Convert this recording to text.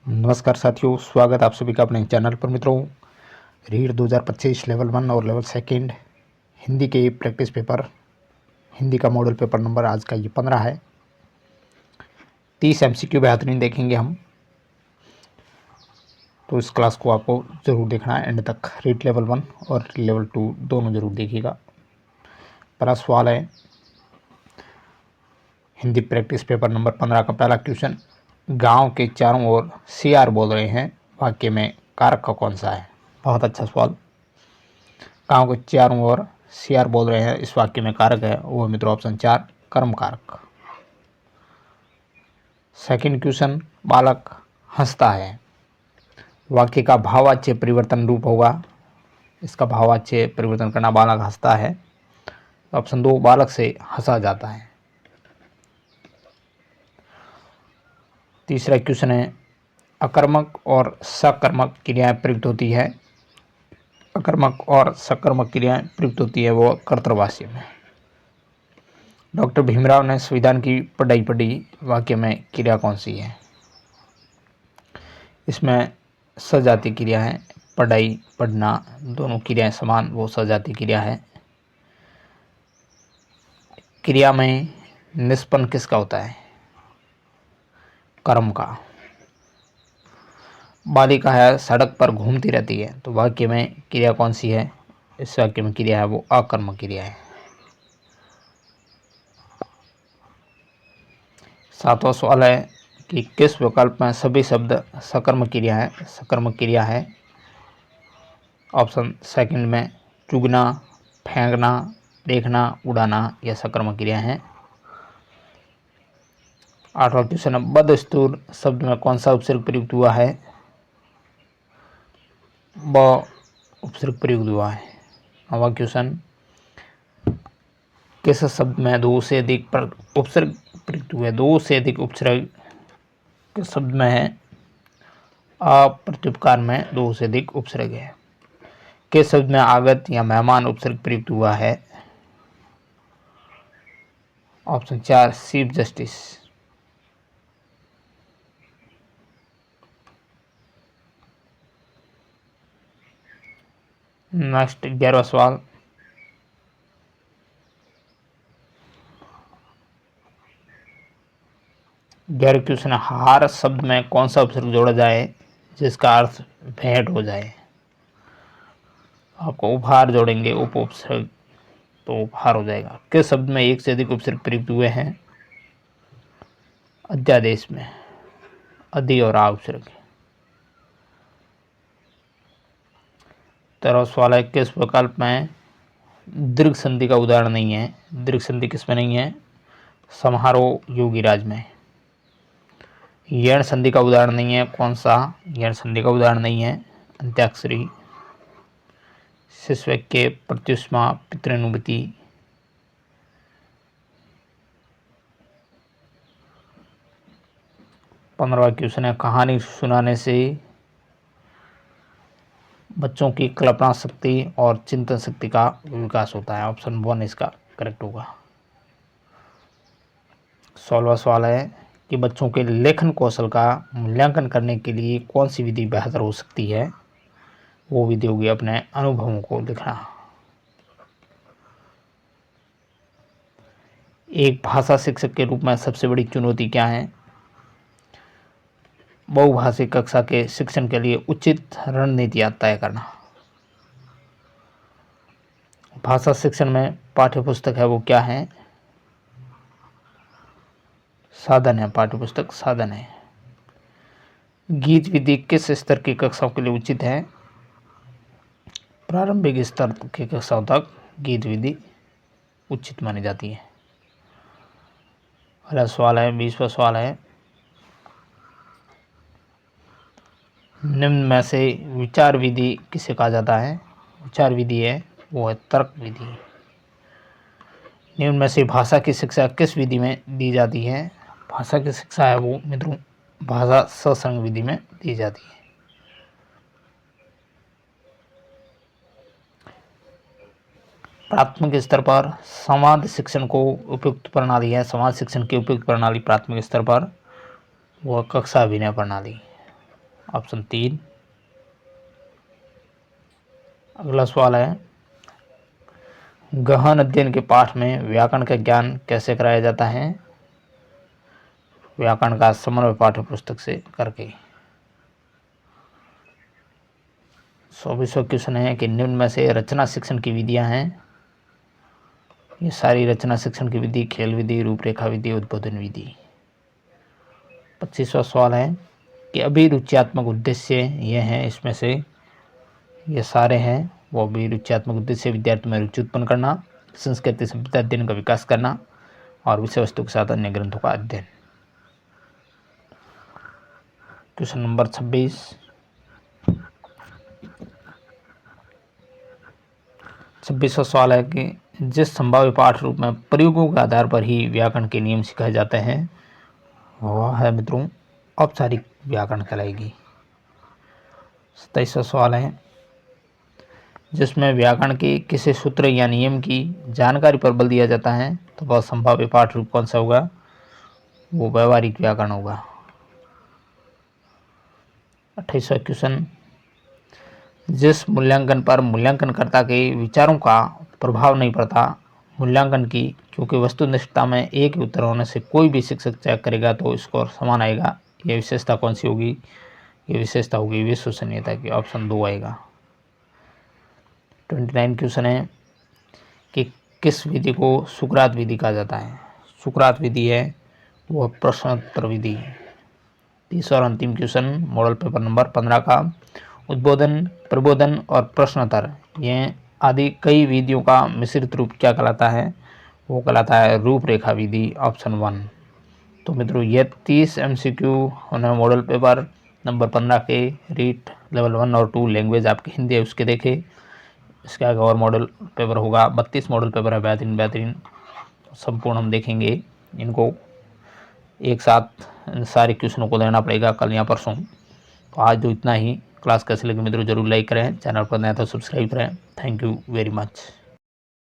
नमस्कार साथियों, स्वागत आप सभी का अपने चैनल पर। मित्रों, रीड 2025 लेवल 1 और लेवल सेकंड हिंदी के प्रैक्टिस पेपर, हिंदी का मॉडल पेपर नंबर आज का ये 15 है। 30 एमसीक्यू बेहतरीन देखेंगे हम, तो इस क्लास को आपको ज़रूर देखना है एंड तक। रीड लेवल 1 और लेवल 2 दोनों ज़रूर देखिएगा। पहला सवाल है हिंदी प्रैक्टिस पेपर नंबर 15 का पहला क्वेश्चन। गांव के चारों ओर सियार बोल रहे हैं, वाक्य में कारक का कौन सा है? बहुत अच्छा सवाल। गांव के चारों ओर सियार बोल रहे हैं, इस वाक्य में कारक है वो मित्रों ऑप्शन 4 कर्म कारक। सेकंड क्वेश्चन, बालक हंसता है, वाक्य का भाववाच्य परिवर्तन रूप होगा। इसका भाववाच्य परिवर्तन करना, बालक हंसता है, ऑप्शन 2 बालक से हंसा जाता है। तीसरा क्वेश्चन है, अकर्मक और सकर्मक क्रियाएं प्रयुक्त होती है। अकर्मक और सकर्मक क्रियाएं प्रयुक्त होती है वो कर्तृवाच्य में। डॉक्टर भीमराव ने संविधान की पढ़ाई पढ़ी, वाक्य में क्रिया कौन सी है? इसमें सजाती क्रिया है, पढ़ाई पढ़ना दोनों क्रियाएं समान, वो सजाती क्रिया है। क्रिया में निष्पन्न किसका होता है? कर्म का। बालिका है सड़क पर घूमती रहती है, तो वाक्य में क्रिया कौन सी है? इस वाक्य में क्रिया है वो अकर्मक क्रिया है। सातवां सवाल है कि किस विकल्प में सभी शब्द सकर्मक क्रिया है? सकर्मक क्रिया है ऑप्शन सेकंड में चुगना, फेंकना, देखना, उड़ाना, यह सकर्मक क्रिया है। आठवां क्वेश्चन है, बदस्तूर शब्द में कौन सा उपसर्ग प्रयुक्त हुआ है? ब उपसर्ग प्रयुक्त हुआ है। नौवां क्वेश्चन, किस शब्द में दो से अधिक उपसर्ग प्रयुक्त हुए? दो से अधिक उपसर्ग किस शब्द में है? अप्रत्युपकार में दो से अधिक उपसर्ग है। किस शब्द में आगत या मेहमान उपसर्ग प्रयुक्त हुआ है? Option 4 chief justice. नेक्स्ट 11वां सवाल, गैर क्वेश्चन, हार शब्द में कौन सा उपसर्ग जोड़ा जाए जिसका अर्थ भेंट हो जाए? आपको उपहार जोड़ेंगे, उपसर्ग, तो उपहार हो जाएगा। किस शब्द में एक से अधिक उपसर्ग प्रयुक्त हुए हैं? अध्यादेश में अधि और आ उपसर्ग। 13वां सवाल है, किस विकल्प में दीर्घ संधि का उदाहरण नहीं है? दीर्घ संधि किसमें नहीं है? समारोह योगीराज में। यण संधि का उदाहरण नहीं है, कौन सा यण संधि का उदाहरण नहीं है? अंत्याक्षरी। शिष्य के प्रत्युष्मा पितृनुवृत्ति। पंद्रहवां क्वेश्चन है, कहानी सुनाने से बच्चों की कल्पना शक्ति और चिंतन शक्ति का विकास होता है। ऑप्शन 1 इसका करेक्ट होगा। 16वां सवाल है कि बच्चों के लेखन कौशल का मूल्यांकन करने के लिए कौन सी विधि बेहतर हो सकती है? वो विधि होगी अपने अनुभवों को लिखना। एक भाषा शिक्षक के रूप में सबसे बड़ी चुनौती क्या है? बहुभाषिक कक्षा के शिक्षण के लिए उचित रणनीति तय करना। भाषा शिक्षण में पाठ्यपुस्तक है वो क्या है? साधन है, पाठ्यपुस्तक साधन है। गीत विधि किस स्तर की कक्षाओं के लिए उचित है? प्रारंभिक स्तर की कक्षाओं तक गीत विधि उचित मानी जाती है। अगला सवाल है 20वां सवाल है, निम्न में से विचार विधि किसे कहा जाता है? विचार विधि है वो है तर्क विधि। निम्न में से भाषा की शिक्षा किस विधि में दी जाती है? भाषा की शिक्षा है वो मित्रों भाषा सत्संग विधि में दी जाती है। प्राथमिक स्तर पर समाज शिक्षण को उपयुक्त प्रणाली है। समाज शिक्षण की उपयुक्त प्रणाली प्राथमिक स्तर पर वह कक्षा अभिनय प्रणाली। ऑप्शन 3। अगला सवाल है, गहन अध्ययन के पाठ में व्याकरण का ज्ञान कैसे कराया जाता है? व्याकरण का समन्वय पाठ्य पुस्तक से करके। 24वां क्वेश्चन है कि निम्न में से रचना शिक्षण की विधियां हैं। ये सारी रचना शिक्षण की विधि खेल विधि, रूपरेखा विधि, उद्बोधन विधि। 25वां सवाल है कि अभिरुच्यात्मक उद्देश्य ये हैं, इसमें से ये सारे हैं वो अभिरुच्यात्मक उद्देश्य विद्यार्थी में रुचि उत्पन्न करना, संस्कृति सभ्यता अध्ययन का विकास करना और विषय वस्तु के साथ अन्य ग्रंथों का अध्ययन। क्वेश्चन नंबर 26वां सवाल है कि जिस संभाव्य पाठ रूप में प्रयोगों के आधार पर ही व्याकरण के नियम सिखाए जाते हैं वह है मित्रों औपचारिक व्याकरण कहलाएगी। 27वां सवाल है, जिसमें व्याकरण के किसी सूत्र या नियम की जानकारी पर बल दिया जाता है तो वह संभाव्य पाठ रूप कौन सा होगा? वो व्यवहारिक व्याकरण होगा। 28वां क्वेश्चन, जिस मूल्यांकन पर मूल्यांकनकर्ता के विचारों का प्रभाव नहीं पड़ता, मूल्यांकन की क्योंकि वस्तुनिष्ठता में एक ही उत्तर होने से कोई भी शिक्षक चेक करेगा तो स्कोर समान आएगा, यह विशेषता कौन सी होगी? ये विशेषता होगी विश्वसनीयता की। ऑप्शन 2 आएगा। 29 क्वेश्चन है कि किस विधि को सुकरात विधि कहा जाता है? सुकरात विधि है वह प्रश्नोत्तर विधि। 30 और अंतिम क्वेश्चन मॉडल पेपर नंबर 15 का, उद्बोधन, प्रबोधन और प्रश्नोत्तर ये आदि कई विधियों का मिश्रित रूप क्या कहलाता है? वो कहलाता है रूपरेखा विधि। ऑप्शन 1। तो मित्रों ये 30 MCQ होने मॉडल पेपर नंबर 15 के रीट लेवल 1 और 2 लैंग्वेज आपकी हिंदी है उसके देखे। इसके आगे और मॉडल पेपर होगा, 32 मॉडल पेपर है, बेहतरीन संपूर्ण हम देखेंगे। इनको एक साथ सारे क्वेश्चनों को लेना पड़ेगा कल या परसों। तो आज तो इतना ही। क्लास कैसे लगी मित्रों जरूर लाइक करें, चैनल पर नया तो सब्सक्राइब करें। Thank you very much.